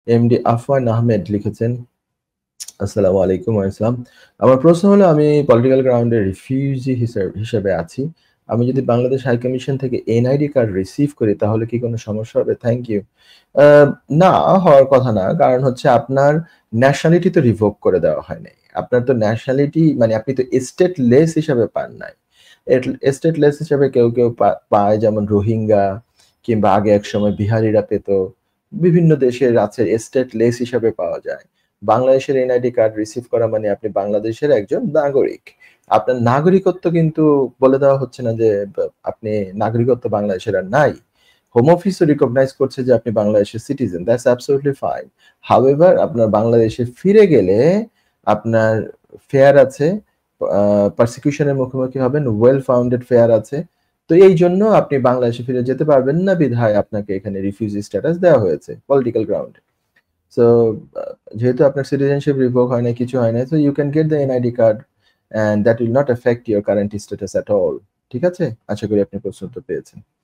MD Afwan Ahmed লিখেছেন, আসসালামু আলাইকুম ওয়া আসসালাম। আমার প্রশ্ন হলো আমি পলিটিক্যাল গ্রাউন্ডে রিফিউজি হিসেবে আছি। আমি যদি বাংলাদেশ হাই কমিশন থেকে এনআইডি কার্ড রিসিভ করি তাহলে কি কোনো সমস্যা হবে? Thank you. আ না, হওয়ার কথা না। কারণ হচ্ছে আপনার ন্যাশনালিটি তো রিভোক করে দেওয়া হয় নাই। আপনার তো ন্যাশনালিটি মানে আপনি তো স্টেটলেস হিসাবে পান নাই। স্টেটলেস হিসাবে কেউ পায় যেমন রোহিঙ্গা কিংবা আগে একসময় বিহারিরা পেত। বিভিন্ন দেশের আছে স্টেটলেস হিসাবে পাওয়া যায়। বাংলাদেশের এনআইডি কার্ড রিসিভ করা মানে আপনি বাংলাদেশের একজন নাগরিক। আপনার নাগরিকত্ব কিন্তু বলে দেওয়া হচ্ছে না যে আপনি নাগরিকত্ব বাংলাদেশের আর নাই। হোম অফিসও রিকগনাইজ করছে যে আপনি বাংলাদেশের citizen. That's absolutely fine. However আপনার বাংলাদেশে ফিরে গেলে আপনার ফেয়ার আছে, আ পারসিকিউশন এর মুখোমুখি হবেন, ওয়েল ফাউন্ডেড ফেয়ার আছে। তো এইজন্য আপনি বাংলাদেশে ফিরে যেতে পারবেন না বিধায় আপনাকে এখানে রিফিউজি স্ট্যাটাস দেওয়া হয়েছে পলিটিক্যাল গ্রাউন্ডে। সো আ যেহেতু আপনার সিটিজেনশিপ রিভোক হয় নাই, কিছু হয় নাই। So you can get the NID card and that will not affect your current status at all. ঠিক আছে? আশা করি আপনি প্রশ্ন উত্তর পেয়েছেন।